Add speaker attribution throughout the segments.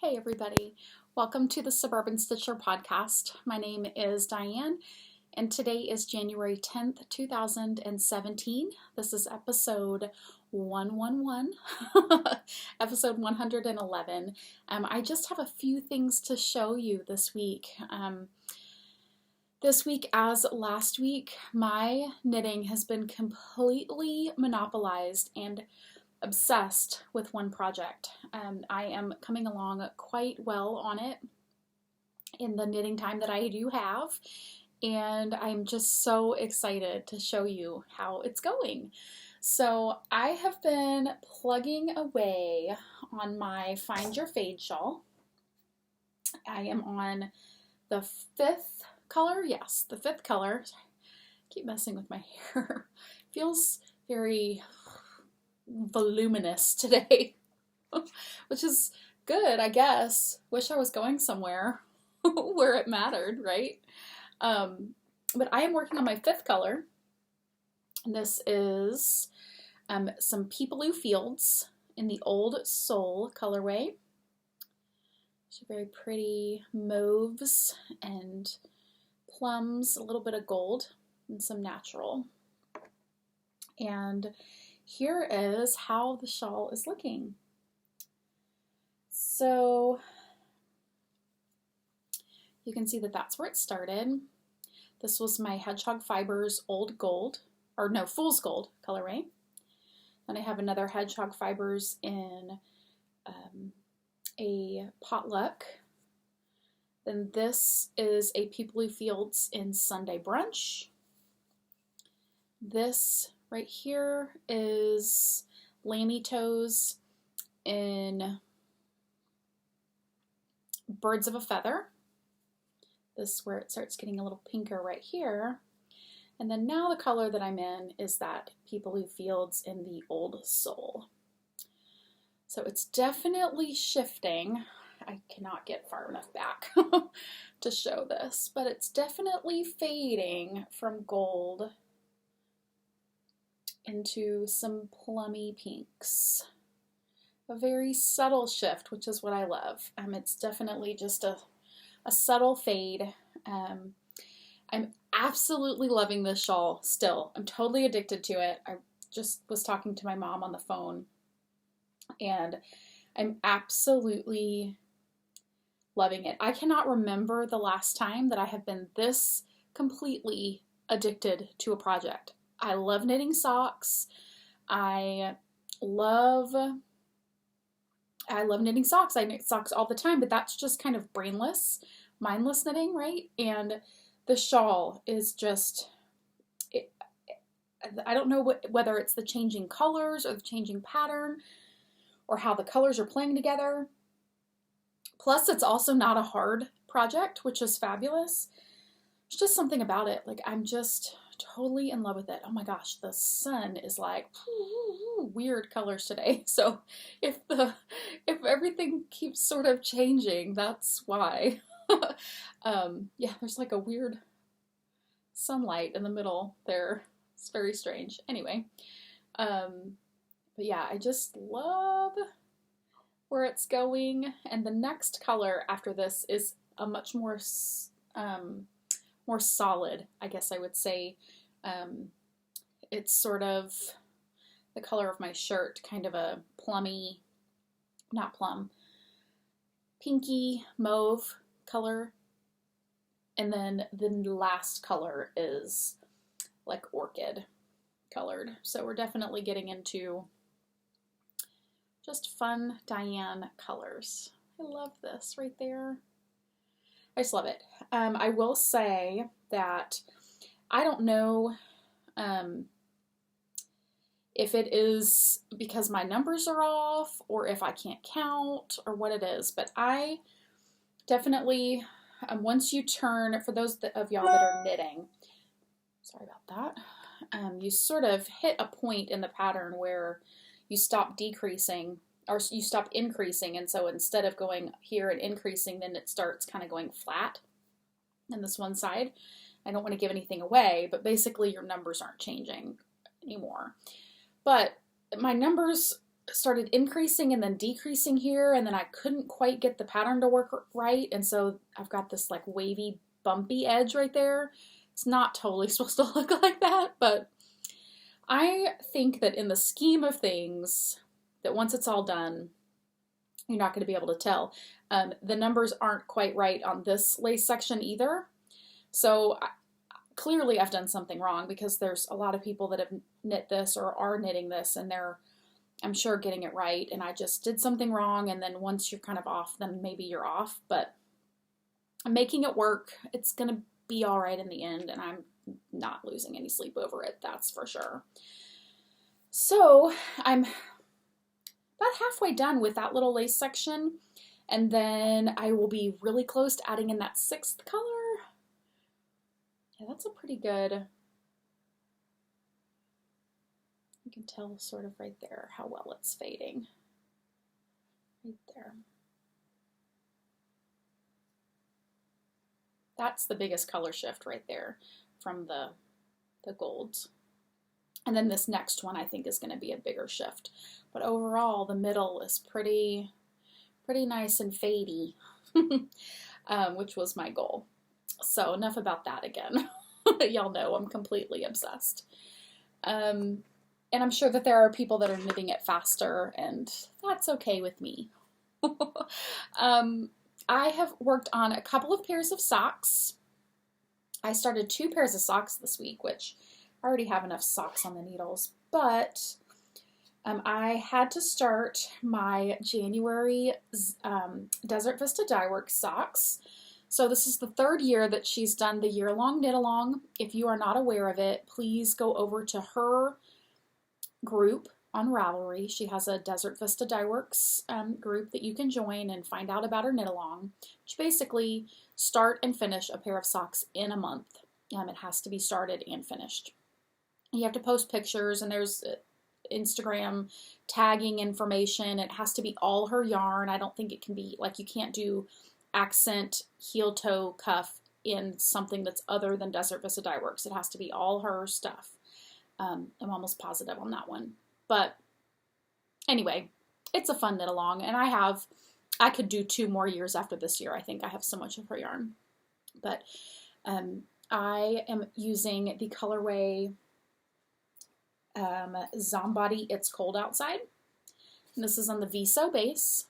Speaker 1: Hey everybody, welcome to the Suburban Stitcher podcast. My name is Diane and today is January 10th, 2017. This is episode 111, episode 111. I just have a few things to show you this week. This week, as last week, my knitting has been completely monopolized and obsessed with one project. I am coming along quite well on it in the knitting time that I do have, and I'm just so excited to show you how it's going. So I have been plugging away on my Find Your Fade shawl. I am on the fifth color. Yes, the fifth color. I keep messing with my hair. Feels very voluminous today, which is good, I guess. Wish I was going somewhere where it mattered, right? But I am working on my fifth color, and this is some Peepaloo Fields in the Old Soul colorway. It's very pretty mauves and plums, a little bit of gold, and some natural. And here is how the shawl is looking. So you can see that that's where it started. This was my Hedgehog Fibers Old Gold, or no, Fool's Gold colorway. Then I have another Hedgehog Fibers in a Potluck. Then this is a Peepaloo Fields in Sunday Brunch. This right here is Lammy Toes in Birds of a Feather. This is where it starts getting a little pinker right here. And then now the color that I'm in is that Peepaloo Fields in the Old Soul. So it's definitely shifting. I cannot get far enough back to show this, but it's definitely fading from gold into some plummy pinks. A very subtle shift, which is what I love. It's definitely just a subtle fade. I'm absolutely loving this shawl still. I'm totally addicted to it. I just was talking to my mom on the phone, and I'm absolutely loving it. I cannot remember the last time that I have been this completely addicted to a project. I love knitting socks. I love knitting socks. I knit socks all the time, but that's just kind of brainless, mindless knitting, right? And the shawl is just, I don't know whether it's the changing colors or the changing pattern or how the colors are playing together. Plus, it's also not a hard project, which is fabulous. There's just something about it. Like, I'm just totally in love with it. Oh my gosh, the sun is like weird colors today. So if everything keeps sort of changing, that's why. Yeah, there's like a weird sunlight in the middle there. It's very strange. Anyway, but yeah, I just love where it's going. And the next color after this is a much more solid, I guess I would say. It's sort of the color of my shirt, kind of a plummy, not plum, pinky mauve color. And then the last color is like orchid colored. So we're definitely getting into just fun Diane colors. I love this right there. I just love it. I will say that I don't know if it is because my numbers are off or if I can't count or what it is, but I definitely, once you turn, for those of y'all that are knitting, sorry about that, you sort of hit a point in the pattern where you stop decreasing or you stop increasing, and so instead of going here and increasing, then it starts kind of going flat in this one side. I don't want to give anything away, but basically your numbers aren't changing anymore. But my numbers started increasing and then decreasing here, and then I couldn't quite get the pattern to work right, and so I've got this like wavy, bumpy edge right there. It's not totally supposed to look like that, but I think that in the scheme of things, that once it's all done, you're not going to be able to tell. The numbers aren't quite right on this lace section either, so clearly I've done something wrong, because there's a lot of people that have knit this or are knitting this, and they're, I'm sure, getting it right, and I just did something wrong, and then once you're kind of off, then maybe you're off, but I'm making it work. It's going to be all right in the end, and I'm not losing any sleep over it, that's for sure. So I'm about halfway done with that little lace section, and then I will be really close to adding in that 6th color. Yeah, that's a pretty good, you can tell sort of right there how well it's fading. Right there. That's the biggest color shift right there from the golds. And then this next one I think is going to be a bigger shift. But overall, the middle is pretty nice and fadey, which was my goal. So enough about that again. Y'all know I'm completely obsessed. And I'm sure that there are people that are knitting it faster, and that's okay with me. I have worked on a couple of pairs of socks. I started 2 pairs of socks this week, which I already have enough socks on the needles, but I had to start my January Desert Vista Dyeworks socks. So this is the 3rd year that she's done the year-long knit-along. If you are not aware of it, please go over to her group on Ravelry. She has a Desert Vista Dyeworks group that you can join and find out about her knit-along. Which basically start and finish a pair of socks in a month. It has to be started and finished. You have to post pictures, and there's Instagram tagging information. It has to be all her yarn. I don't think it can be, like, you can't do accent heel toe cuff in something that's other than Desert Vista Dyeworks. It has to be all her stuff. I'm almost positive on that one. But anyway, it's a fun knit along, and I could do 2 more years after this year. I think I have so much of her yarn. But I am using the colorway Zombody It's Cold Outside. And this is on the Viso base.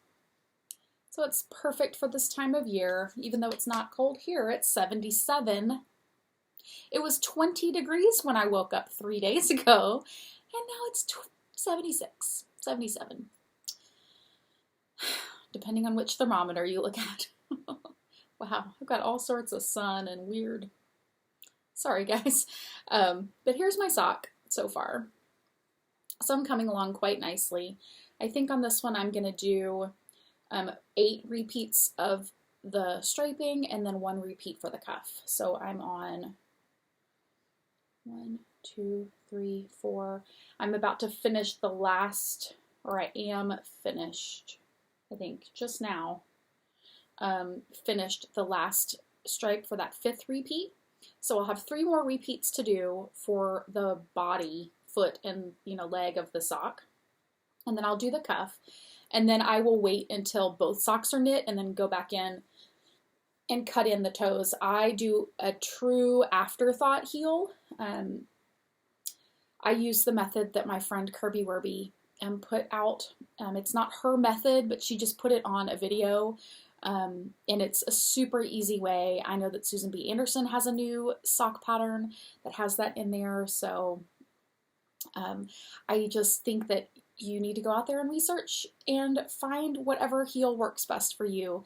Speaker 1: So it's perfect for this time of year, even though it's not cold here. It's 77. It was 20 degrees when I woke up 3 days ago, and now it's 76, 77. Depending on which thermometer you look at. Wow, I've got all sorts of sun and weird. Sorry, guys. But here's my sock so far. So I'm coming along quite nicely. I think on this one I'm going to do 8 repeats of the striping and then 1 repeat for the cuff. So I'm on 1, 2, 3, 4. I'm about to finish the last, or I am finished, I think, just now. Finished the last stripe for that 5th repeat. So I'll have 3 more repeats to do for the body, foot, and leg of the sock. And then I'll do the cuff. And then I will wait until both socks are knit and then go back in and cut in the toes. I do a true afterthought heel. I use the method that my friend Kirby Werby put out. It's not her method, but she just put it on a video. And it's a super easy way. I know that Susan B. Anderson has a new sock pattern that has that in there. So I just think that you need to go out there and research and find whatever heel works best for you.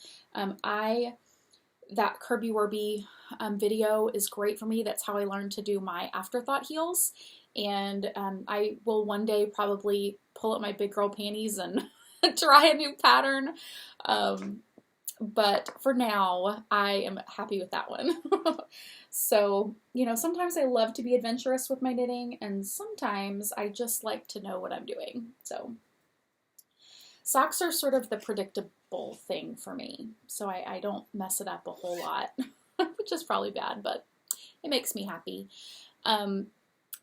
Speaker 1: That Kirby Werby video is great for me. That's how I learned to do my afterthought heels. And I will one day probably pull up my big girl panties and try a new pattern. But for now, I am happy with that one. So, sometimes I love to be adventurous with my knitting, and sometimes I just like to know what I'm doing. So, socks are sort of the predictable thing for me, so I don't mess it up a whole lot, which is probably bad, but it makes me happy.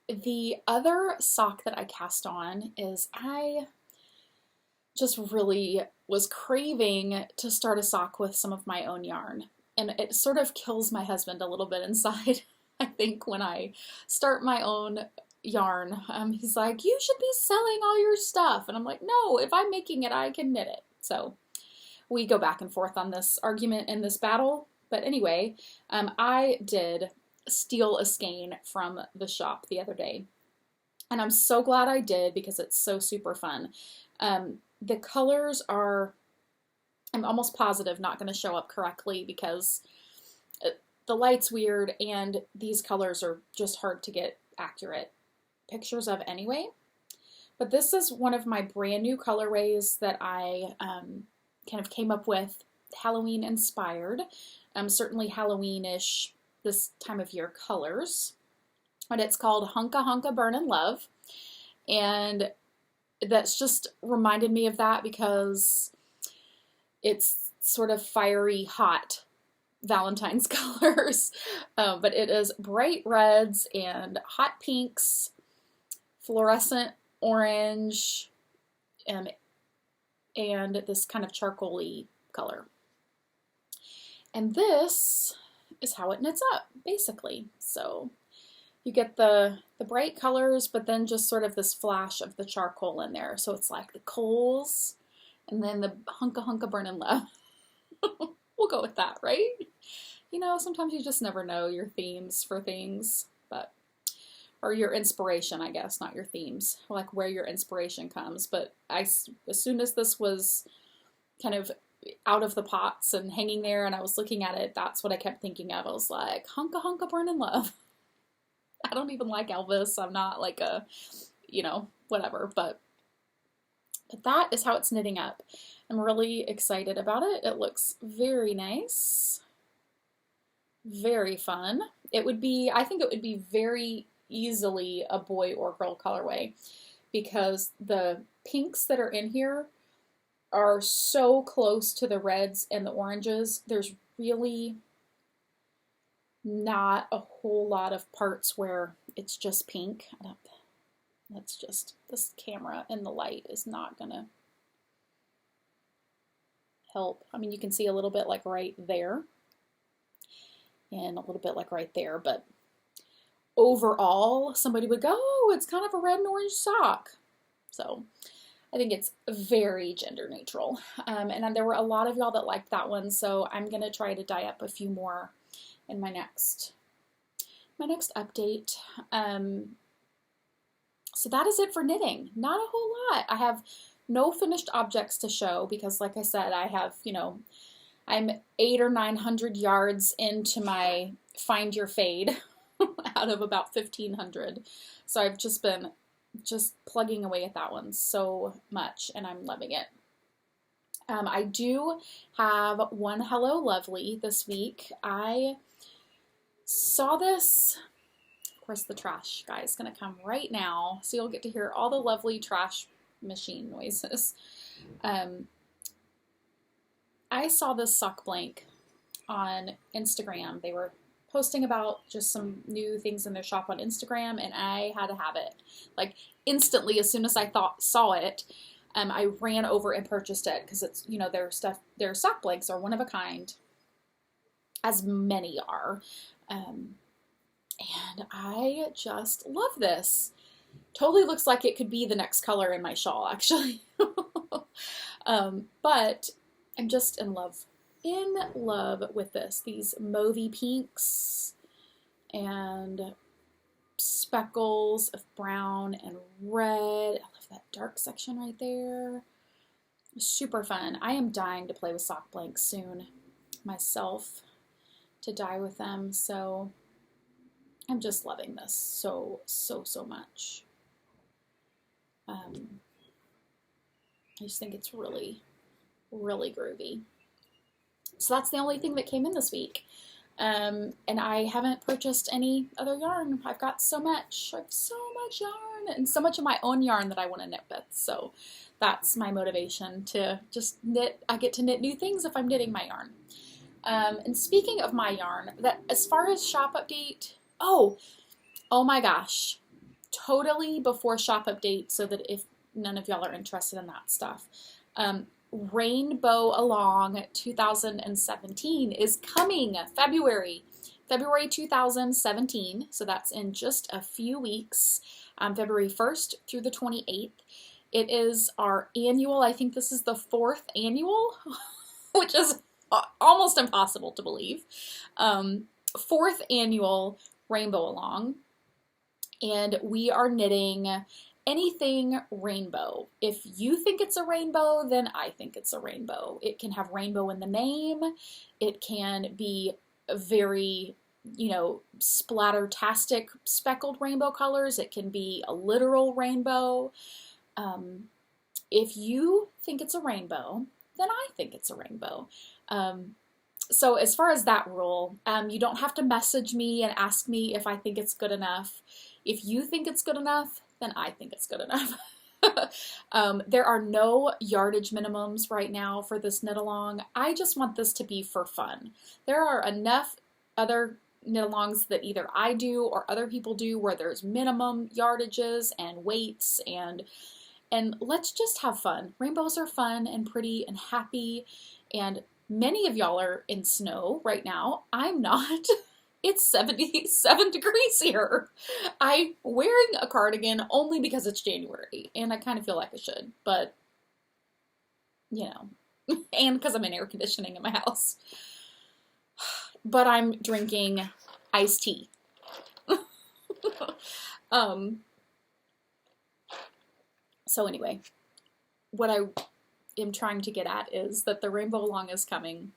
Speaker 1: The other sock that I cast on is I just really was craving to start a sock with some of my own yarn. And it sort of kills my husband a little bit inside, I think, when I start my own yarn. He's like, you should be selling all your stuff. And I'm like, no, if I'm making it, I can knit it. So we go back and forth on this argument and this battle. But anyway, I did steal a skein from the shop the other day. And I'm so glad I did because it's so super fun. The colors are, I'm almost positive, not going to show up correctly because the light's weird and these colors are just hard to get accurate pictures of anyway. But this is one of my brand new colorways that I kind of came up with, Halloween inspired. Certainly Halloween-ish this time of year colors. But it's called Hunka Hunka Burnin' Love. And that's just reminded me of that because it's sort of fiery, hot Valentine's colors. But it is bright reds and hot pinks, fluorescent orange, and this kind of charcoal-y color. And this is how it knits up, basically. So you get the bright colors, but then just sort of this flash of the charcoal in there. So it's like the coals, and then the Hunka Hunka Burnin' Love. We'll go with that, right? You know, sometimes you just never know your themes for things, or your inspiration, I guess, not your themes, like where your inspiration comes. But as soon as this was kind of out of the pots and hanging there and I was looking at it, that's what I kept thinking of. I was like, Hunka Hunka Burnin' Love. I don't even like Elvis. I'm not like a, whatever, but that is how it's knitting up. I'm really excited about it. It looks very nice. Very fun. I think it would be very easily a boy or girl colorway because the pinks that are in here are so close to the reds and the oranges. There's really not a whole lot of parts where it's just pink. This camera and the light is not gonna help. I mean, you can see a little bit like right there and a little bit like right there, but overall somebody would go, oh, it's kind of a red and orange sock. So I think it's very gender neutral. And there were a lot of y'all that liked that one, so I'm gonna try to dye up a few more in my next update. So that is it for knitting. Not a whole lot. I have no finished objects to show because, like I said, I have, I'm 800 or 900 yards into my Find Your Fade out of about 1,500. So I've just been plugging away at that one so much, and I'm loving it. I do have one Hello Lovely this week. I saw this. Of course, the trash guy is going to come right now, so you'll get to hear all the lovely trash machine noises. I saw this sock blank on Instagram. They were posting about just some new things in their shop on Instagram, and I had to have it. Like instantly, as soon as I saw it, I ran over and purchased it because it's, their sock blanks are one of a kind, as many are. And I just love this. Totally looks like it could be the next color in my shawl, actually. But I'm just in love with this. These mauvey pinks and speckles of brown and red. I love that dark section right there. Super fun. I am dying to play with sock blanks soon myself, to dye with them. So I'm just loving this so much. I just think it's really, really groovy. So that's the only thing that came in this week. And I haven't purchased any other yarn. I've got so much. I have so much yarn and so much of my own yarn that I want to knit with. So that's my motivation to just knit. I get to knit new things if I'm knitting my yarn. And speaking of my yarn, that as far as shop update, oh my gosh, totally before shop update, so that if none of y'all are interested in that stuff, Rainbowalong 2017 is coming February 2017. So that's in just a few weeks, February 1st through the 28th. It is our annual, I think this is the 4th annual, which is almost impossible to believe. 4th annual Rainbowalong. And we are knitting anything rainbow. If you think it's a rainbow, then I think it's a rainbow. It can have rainbow in the name. It can be very, splattertastic speckled rainbow colors. It can be a literal rainbow. If you think it's a rainbow, then I think it's a rainbow. So as far as that rule, you don't have to message me and ask me if I think it's good enough. If you think it's good enough, then I think it's good enough. There are no yardage minimums right now for this knit along. I just want this to be for fun. There are enough other knit alongs that either I do or other people do where there's minimum yardages and weights, and let's just have fun. Rainbows are fun and pretty and happy, and many of y'all are in snow right now. I'm not. It's 77 degrees here. I'm wearing a cardigan only because it's January, and I kind of feel like I should, but, and because I'm in air conditioning in my house. But I'm drinking iced tea. So anyway, what I am trying to get at is that the Rainbowalong is coming.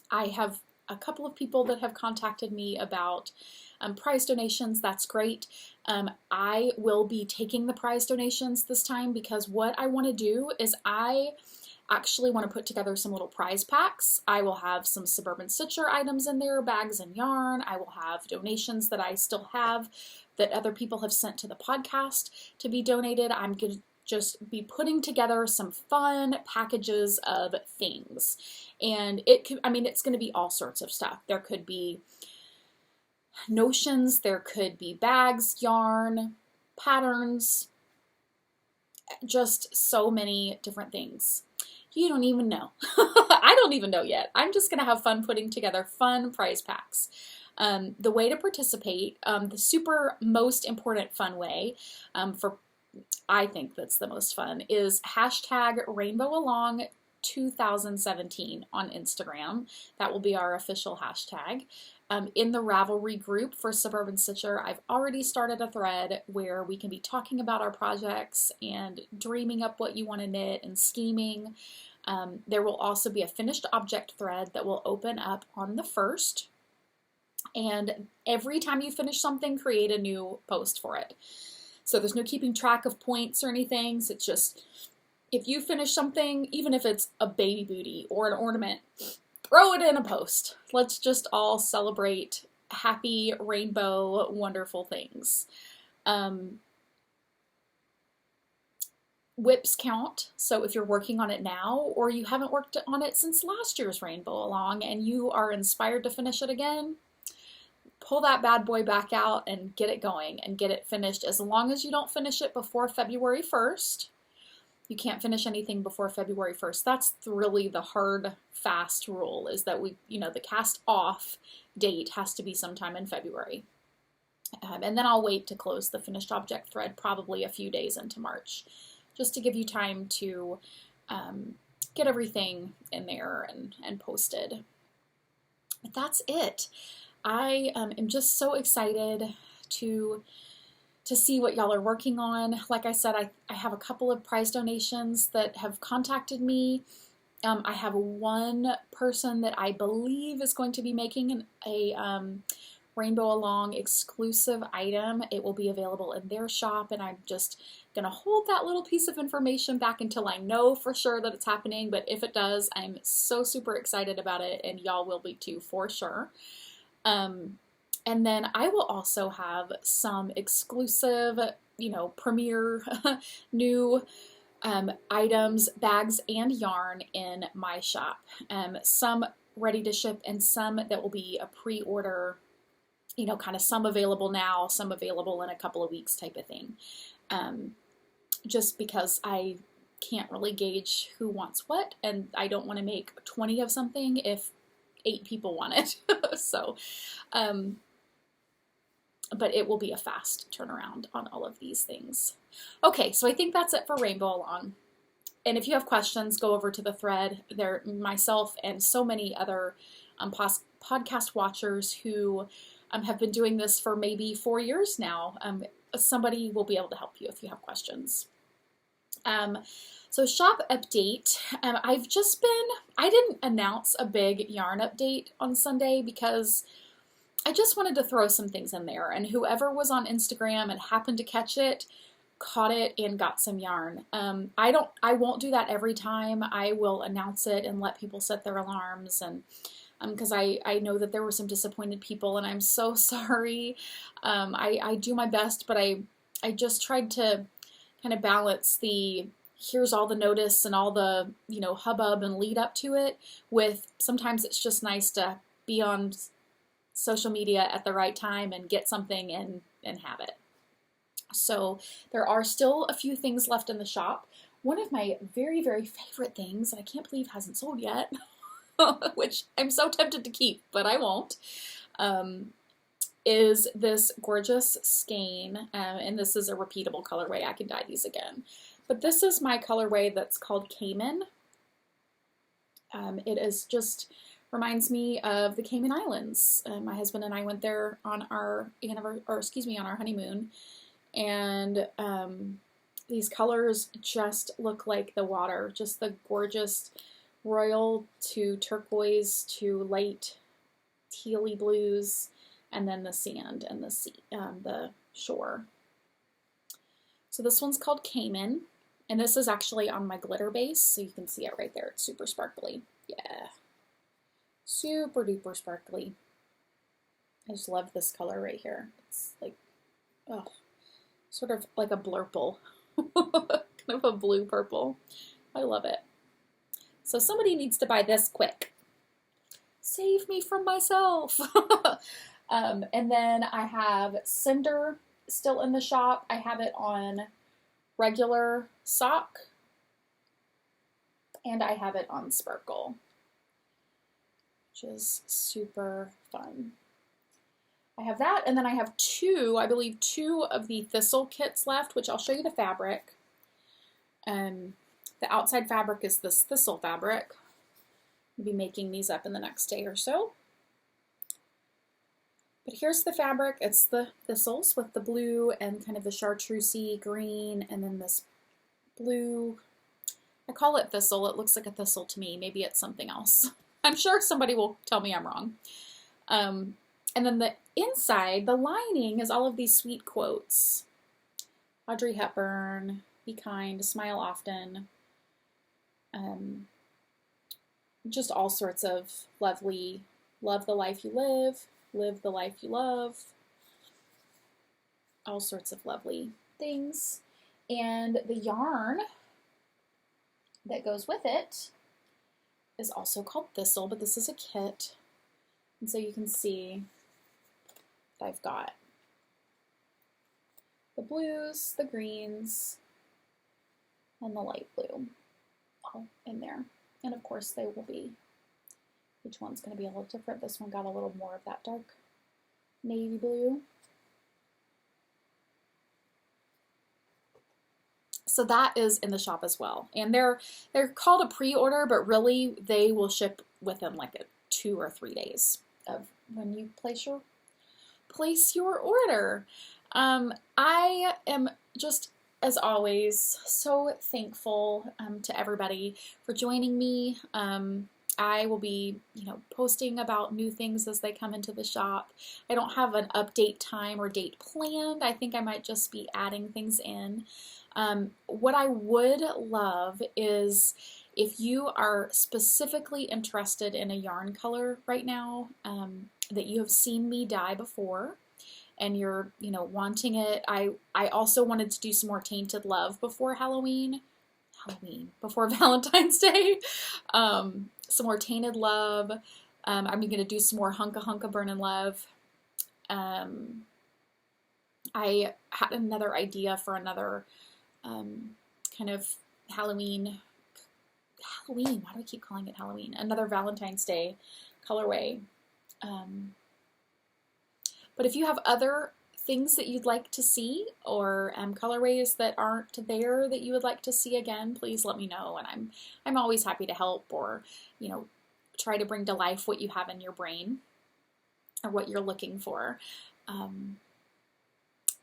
Speaker 1: I have a couple of people that have contacted me about prize donations. That's great. I will be taking the prize donations this time because what I want to do is I actually want to put together some little prize packs. I will have some Suburban Stitcher items in there, bags and yarn. I will have donations that I still have that other people have sent to the podcast to be donated. I'm going to just be putting together some fun packages of things. And it's going to be all sorts of stuff. There could be notions, there could be bags, yarn, patterns, just so many different things. You don't even know. I don't even know yet. I'm just going to have fun putting together fun prize packs. The way to participate, the super most important fun way I think that's the most fun, is hashtag Rainbowalong 2017 on Instagram. That will be our official hashtag. In the Ravelry group for Suburban Stitcher, I've already started a thread where we can be talking about our projects and dreaming up what you want to knit and scheming. There will also be a finished object thread that will open up on the 1st. And every time you finish something, create a new post for it. So there's no keeping track of points or anything. So it's just, if you finish something, even if it's a baby booty or an ornament, throw it in a post. Let's just all celebrate happy, rainbow, wonderful things. Whips count. So if you're working on it now, or you haven't worked on it since last year's Rainbowalong and you are inspired to finish it again, pull that bad boy back out and get it going and get it finished. As long as you don't finish it before February 1st, you can't finish anything before February 1st. That's really the hard, fast rule, is that the cast off date has to be sometime in February. And then I'll wait to close the finished object thread probably a few days into March, just to give you time to get everything in there and posted. But that's it. I am just so excited to see what y'all are working on. Like I said, I have a couple of prize donations that have contacted me. I have one person that I believe is going to be making a Rainbowalong exclusive item. It will be available in their shop, and I'm just going to hold that little piece of information back until I know for sure that it's happening. But if it does, I'm so super excited about it, and y'all will be too for sure. And then I will also have some exclusive, premier new items, bags, and yarn in my shop. Some ready to ship and some that will be a pre-order, kind of some available now, some available in a couple of weeks type of thing. Just because I can't really gauge who wants what, and I don't want to make 20 of something if 8 people want it. So, but it will be a fast turnaround on all of these things. Okay, so I think that's it for Rainbowalong. And if you have questions, go over to the thread. There, myself and so many other podcast watchers who have been doing this for maybe 4 years now. Somebody will be able to help you if you have questions. So shop update. I didn't announce a big yarn update on Sunday because I just wanted to throw some things in there, and whoever was on Instagram and happened to catch it, caught it and got some yarn. I won't do that every time. I will announce it and let people set their alarms, and because I know that there were some disappointed people, and I'm so sorry. I do my best, but I just tried to kind of balance the here's all the notice and all the, hubbub and lead up to it with sometimes it's just nice to be on social media at the right time and get something and have it. So there are still a few things left in the shop. One of my very, very favorite things that I can't believe hasn't sold yet, which I'm so tempted to keep, but I won't, is this gorgeous skein, and this is a repeatable colorway. I can dye these again. But this is my colorway that's called Cayman. It is just reminds me of the Cayman Islands. My husband and I went there on our on our honeymoon, and these colors just look like the water, just the gorgeous royal to turquoise to light tealy blues, and then the sand and the sea, the shore. So this one's called Cayman, and this is actually on my glitter base, so you can see it right there. It's super sparkly. Yeah. Super duper sparkly. I just love this color right here. It's like, oh, sort of like a blurple. Kind of a blue purple. I love it. So somebody needs to buy this quick. Save me from myself. And then I have Cinder still in the shop. I have it on regular sock, and I have it on Sparkle, which is super fun. I have that, and then I have I believe two of the Thistle kits left, which I'll show you the fabric. The outside fabric is this Thistle fabric. I'll be making these up in the next day or so. But here's the fabric. It's the thistles with the blue and kind of the chartreusey green, and then this blue. I call it thistle. It looks like a thistle to me. Maybe it's something else. I'm sure somebody will tell me I'm wrong. And then the inside, the lining, is all of these sweet quotes. Audrey Hepburn, be kind, smile often. Just all sorts of lovely, love the life you live the life you love. All sorts of lovely things. And the yarn that goes with it is also called Thistle, but this is a kit. And so you can see that I've got the blues, the greens, and the light blue all in there. And of course they will be, each one's going to be a little different. This one got a little more of that dark navy blue. So that is in the shop as well. And they're called a pre-order, but really they will ship within like 2 or 3 days of when you place your order. I am just, as always, so thankful to everybody for joining me. I will be, posting about new things as they come into the shop. I don't have an update time or date planned. I think I might just be adding things in. What I would love is if you are specifically interested in a yarn color right now, that you have seen me dye before, and you're, wanting it. I also wanted to do some more Tainted Love before before Valentine's Day. Some more Tainted Love. I'm going to do some more Hunka Hunka Burnin' Love. I had another idea for another kind of Halloween, why do I keep calling it Halloween? Another Valentine's Day colorway. But if you have other things that you'd like to see, or colorways that aren't there that you would like to see again, please let me know, and I'm always happy to help, or try to bring to life what you have in your brain or what you're looking for.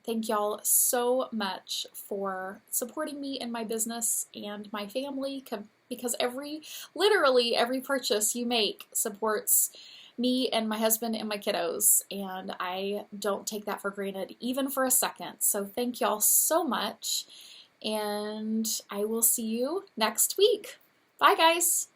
Speaker 1: Thank y'all so much for supporting me in my business and my family, because literally every purchase you make supports me and my husband and my kiddos, and I don't take that for granted even for a second. So thank y'all so much, and I will see you next week. Bye, guys.